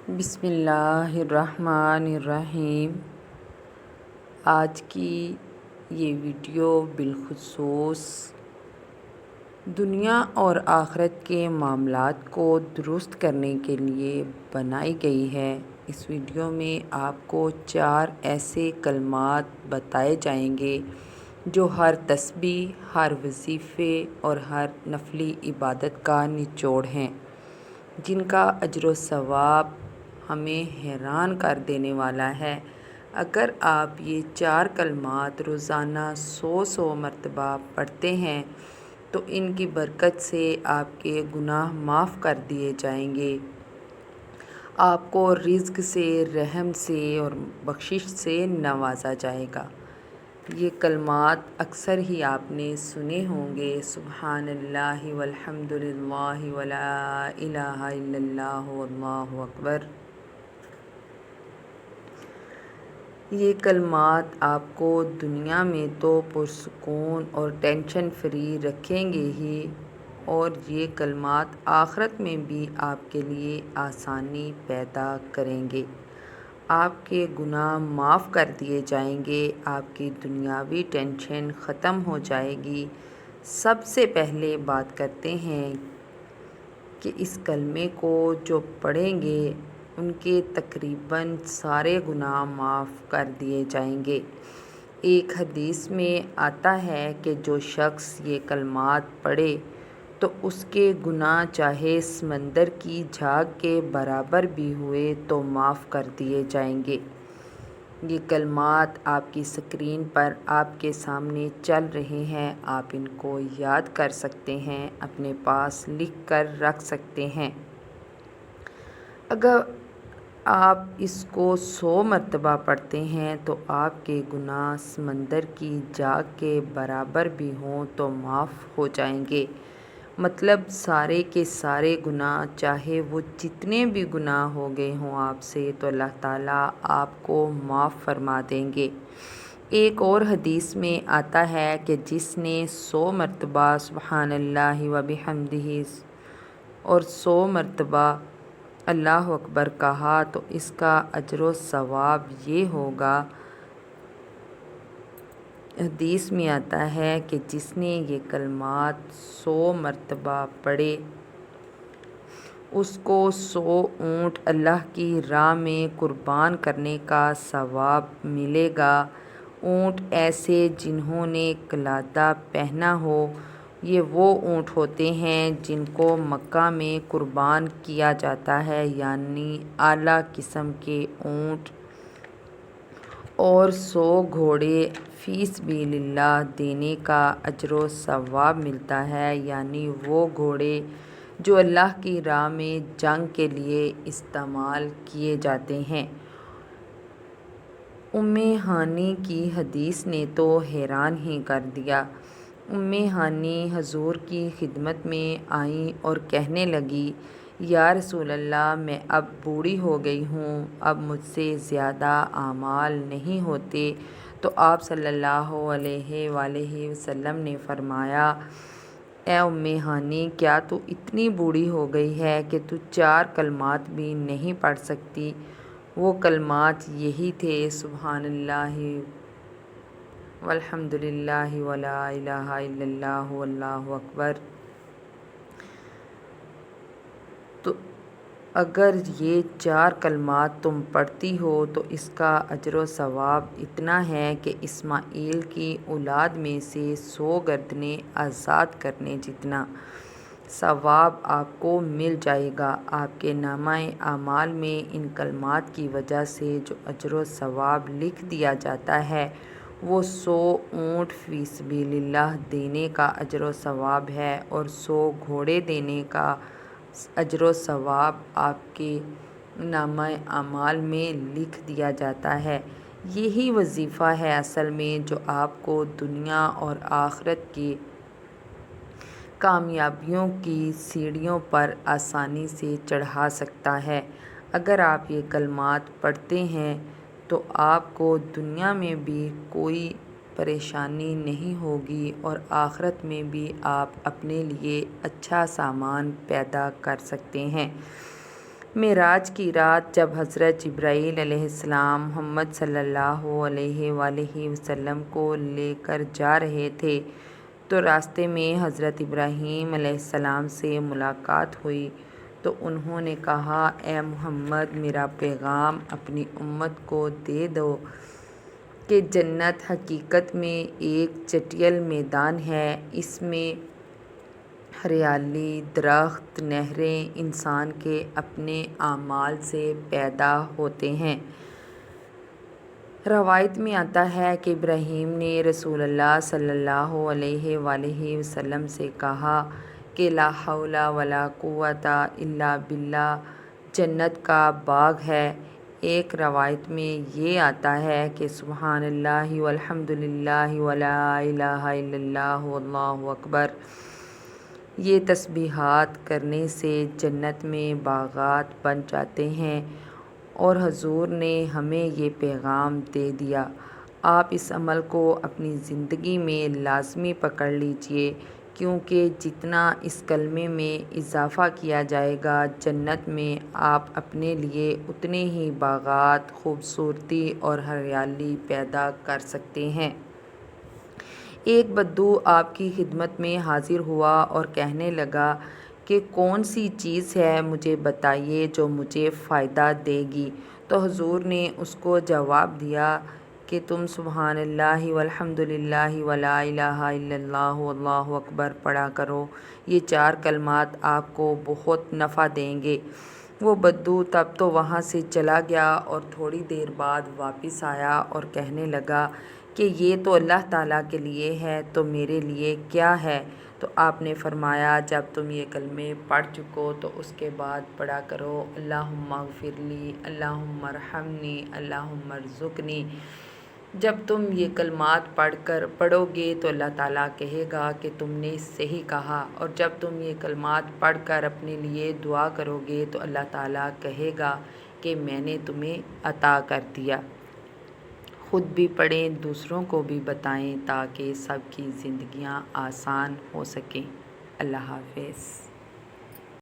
بسم اللہ الرحمن الرحیم۔ آج کی یہ ویڈیو بالخصوص دنیا اور آخرت کے معاملات کو درست کرنے کے لیے بنائی گئی ہے۔ اس ویڈیو میں آپ کو 4 ایسے کلمات بتائے جائیں گے جو ہر تسبیح، ہر وظیفے اور ہر نفلی عبادت کا نچوڑ ہیں، جن کا اجر و ثواب ہمیں حیران کر دینے والا ہے۔ اگر آپ یہ 4 کلمات روزانہ 100 مرتبہ پڑھتے ہیں تو ان کی برکت سے آپ کے گناہ معاف کر دیے جائیں گے، آپ کو رزق سے، رحم سے اور بخشش سے نوازا جائے گا۔ یہ کلمات اکثر ہی آپ نے سنے ہوں گے: سبحان اللہ والحمد للہ ولا الہ الا اللہ واللہ اکبر۔ یہ کلمات آپ کو دنیا میں تو پرسکون اور ٹینشن فری رکھیں گے ہی، اور یہ کلمات آخرت میں بھی آپ کے لیے آسانی پیدا کریں گے۔ آپ کے گناہ معاف کر دیے جائیں گے، آپ کی دنیاوی ٹینشن ختم ہو جائے گی۔ سب سے پہلے بات کرتے ہیں کہ اس کلمے کو جو پڑھیں گے ان کے تقریباً سارے گناہ معاف کر دیے جائیں گے۔ ایک حدیث میں آتا ہے کہ جو شخص یہ کلمات پڑھے تو اس کے گناہ چاہے سمندر کی جھاگ کے برابر بھی ہوئے تو معاف کر دیے جائیں گے۔ یہ کلمات آپ کی اسکرین پر آپ کے سامنے چل رہے ہیں، آپ ان کو یاد کر سکتے ہیں، اپنے پاس لکھ کر رکھ سکتے ہیں۔ اگر آپ اس کو 100 مرتبہ پڑھتے ہیں تو آپ کے گناہ سمندر کی جھاگ کے برابر بھی ہوں تو معاف ہو جائیں گے۔ مطلب سارے کے سارے گناہ، چاہے وہ جتنے بھی گناہ ہو گئے ہوں آپ سے، تو اللہ تعالیٰ آپ کو معاف فرما دیں گے۔ ایک اور حدیث میں آتا ہے کہ جس نے 100 مرتبہ سبحان اللہ وبحمدہ اور 100 مرتبہ اللہ اکبر کہا تو اس کا اجر و ثواب یہ ہوگا۔ حدیث میں آتا ہے کہ جس نے یہ کلمات 100 مرتبہ پڑھے اس کو 100 اونٹ اللہ کی راہ میں قربان کرنے کا ثواب ملے گا۔ اونٹ ایسے جنہوں نے قلادہ پہنا ہو، یہ وہ اونٹ ہوتے ہیں جن کو مکہ میں قربان کیا جاتا ہے، یعنی اعلیٰ قسم کے اونٹ۔ اور 100 گھوڑے فی سبیل اللہ دینے کا اجر و ثواب ملتا ہے، یعنی وہ گھوڑے جو اللہ کی راہ میں جنگ کے لیے استعمال کیے جاتے ہیں۔ ام ہانی کی حدیث نے تو حیران ہی کر دیا۔ ام ہانی حضور کی خدمت میں آئیں اور کہنے لگیں: یا رسول اللہ، میں اب بوڑھی ہو گئی ہوں، اب مجھ سے زیادہ اعمال نہیں ہوتے۔ تو آپ صلی اللہ علیہ وآلہ وسلم نے فرمایا: اے ام ہانی، کیا تو اتنی بوڑھی ہو گئی ہے کہ تو 4 کلمات بھی نہیں پڑھ سکتی؟ وہ کلمات یہی تھے: سبحان اللہ والحمد للہ ولا الہ الا اللہ واللہ اکبر۔ تو اگر یہ 4 کلمات تم پڑھتی ہو تو اس کا اجر و ثواب اتنا ہے کہ اسماعیل کی اولاد میں سے 100 گردنیں آزاد کرنے جتنا ثواب آپ کو مل جائے گا۔ آپ کے نامہ اعمال میں ان کلمات کی وجہ سے جو اجر و ثواب لکھ دیا جاتا ہے وہ 100 اونٹ فی سبیل اللہ دینے کا اجر و ثواب ہے، اور 100 گھوڑے دینے کا اجر و ثواب آپ کے نامہ اعمال میں لکھ دیا جاتا ہے۔ یہی وظیفہ ہے اصل میں جو آپ کو دنیا اور آخرت کی کامیابیوں کی سیڑھیوں پر آسانی سے چڑھا سکتا ہے۔ اگر آپ یہ کلمات پڑھتے ہیں تو آپ کو دنیا میں بھی کوئی پریشانی نہیں ہوگی، اور آخرت میں بھی آپ اپنے لیے اچھا سامان پیدا کر سکتے ہیں۔ معراج کی رات جب حضرت جبرائیل علیہ السلام محمد صلی اللہ علیہ وآلہ وسلم کو لے کر جا رہے تھے تو راستے میں حضرت ابراہیم علیہ السلام سے ملاقات ہوئی تو انہوں نے کہا، اے محمد، میرا پیغام اپنی امت کو دے دو کہ جنت حقیقت میں ایک چٹیل میدان ہے۔ اس میں ہریالی، درخت، نہریں انسان کے اپنے اعمال سے پیدا ہوتے ہیں۔ روایت میں آتا ہے کہ ابراہیم نے رسول اللہ صلی اللہ علیہ وآلہ وسلم سے کہا کہ لا حول ولا قوت الا باللہ جنت کا باغ ہے۔ ایک روایت میں یہ آتا ہے کہ سبحان اللہ والحمد للہ ولا الہ الا اللہ واللہ اکبر۔ یہ تسبیحات کرنے سے جنت میں باغات بن جاتے ہیں، اور حضور نے ہمیں یہ پیغام دے دیا۔ آپ اس عمل کو اپنی زندگی میں لازمی پکڑ لیجئے، کیونکہ جتنا اس کلمے میں اضافہ کیا جائے گا، جنت میں آپ اپنے لیے اتنے ہی باغات، خوبصورتی اور ہریالی پیدا کر سکتے ہیں۔ ایک بدو آپ کی خدمت میں حاضر ہوا اور کہنے لگا کہ کون سی چیز ہے، مجھے بتائیے جو مجھے فائدہ دے گی۔ تو حضور نے اس کو جواب دیا کہ تم سبحان اللہ والحمد للہ ولا الہ الا اللہ واللہ اکبر پڑھا کرو، یہ 4 کلمات آپ کو بہت نفع دیں گے۔ وہ بدو تب تو وہاں سے چلا گیا اور تھوڑی دیر بعد واپس آیا اور کہنے لگا کہ یہ تو اللہ تعالیٰ کے لیے ہے، تو میرے لیے کیا ہے؟ تو آپ نے فرمایا، جب تم یہ کلمے پڑھ چکو تو اس کے بعد پڑھا کرو اللہم اغفر لی، اللہم ارحمنی، اللہم ارزقنی۔ جب تم یہ کلمات پڑھو گے تو اللہ تعالیٰ کہے گا کہ تم نے صحیح کہا، اور جب تم یہ کلمات پڑھ کر اپنے لیے دعا کرو گے تو اللہ تعالیٰ کہے گا کہ میں نے تمہیں عطا کر دیا۔ خود بھی پڑھیں، دوسروں کو بھی بتائیں تاکہ سب کی زندگیاں آسان ہو سکیں۔ اللہ حافظ۔